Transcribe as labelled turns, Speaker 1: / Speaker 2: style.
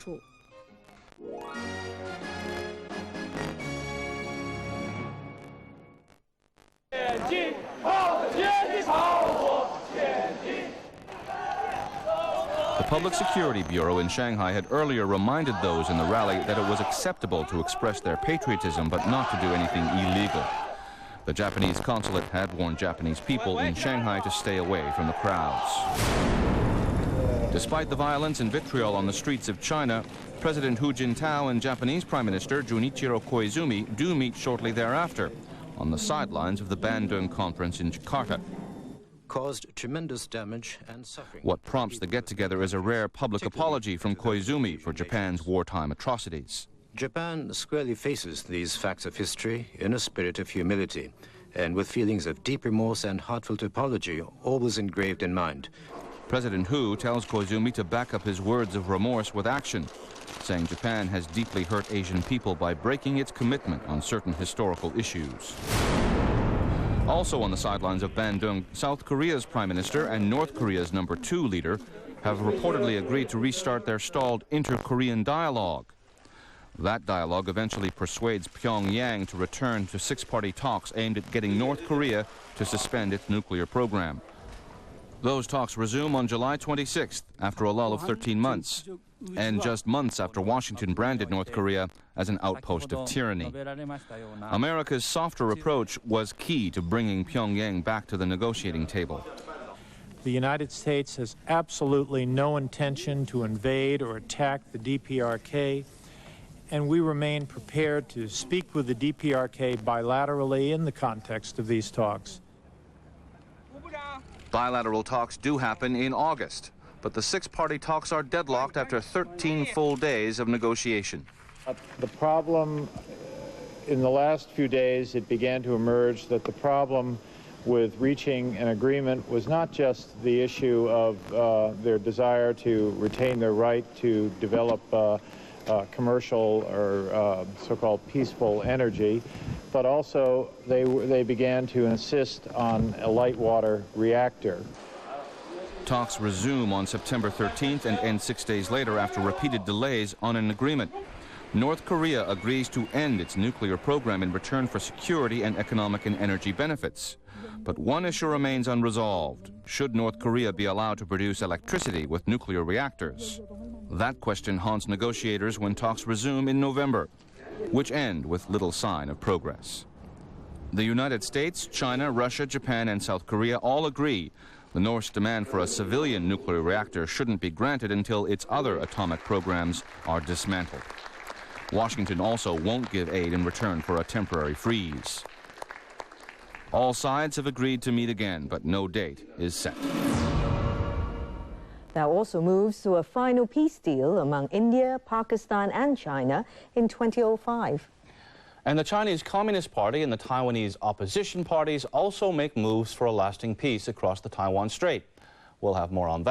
Speaker 1: 处。
Speaker 2: The Public Security Bureau in Shanghai had earlier reminded those in the rally that it was acceptable to express their patriotism but not to do anything illegal. The Japanese consulate had warned Japanese people in Shanghai to stay away from the crowds. Despite the violence and vitriol on the streets of China, President Hu Jintao and Japanese Prime Minister Junichiro Koizumi do meet shortly thereafter on the sidelines of the Bandung Conference in Jakarta.
Speaker 3: Caused tremendous damage and suffering.
Speaker 2: What prompts the get-together is a rare public apology from Koizumi for Japan's wartime atrocities.
Speaker 3: Japan squarely faces these facts of history in a spirit of humility and with feelings of deep remorse and heartfelt apology always engraved in mind.
Speaker 2: President Hu tells Koizumi to back up his words of remorse with action, saying Japan has deeply hurt Asian people by breaking its commitment on certain historical issues. Also on the sidelines of Bandung, South Korea's Prime Minister and North Korea's #2 leader have reportedly agreed to restart their stalled inter-Korean dialogue. That dialogue eventually persuades Pyongyang to return to six-party talks aimed at getting North Korea to suspend its nuclear program. Those talks resume on July 26th after a lull of 13 months, and just months after Washington branded North Korea as an outpost of tyranny. America's softer approach was key to bringing Pyongyang back to the negotiating table.
Speaker 4: The United States has absolutely no intention to invade or attack the DPRK, and we remain prepared to speak with the DPRK bilaterally in the context of these talks.
Speaker 2: Bilateral talks do happen in August, but the six-party talks are deadlocked after 13 full days of negotiation.
Speaker 4: The problem, in the last few days, it began to emerge that the problem with reaching an agreement was not just the issue of their desire to retain their right to develop commercial or so-called peaceful energy, but also they began to insist on a light water reactor.
Speaker 2: Talks resume on September 13th and end 6 days later after repeated delays on an agreement. North Korea agrees to end its nuclear program in return for security and economic and energy benefits. But one issue remains unresolved. Should North Korea be allowed to produce electricity with nuclear reactors? That question haunts negotiators when talks resume in November, which end with little sign of progress. The United States, China, Russia, Japan, and South Korea all agree the North's demand for a civilian nuclear reactor shouldn't be granted until its other atomic programs are dismantled. Washington also won't give aid in return for a temporary freeze. All sides have agreed to meet again, but no date is set.
Speaker 1: There are also moves to a final peace deal among India, Pakistan and China in 2005.
Speaker 5: And the Chinese Communist Party and the Taiwanese opposition parties also make moves for a lasting peace across the Taiwan Strait. We'll have more on that.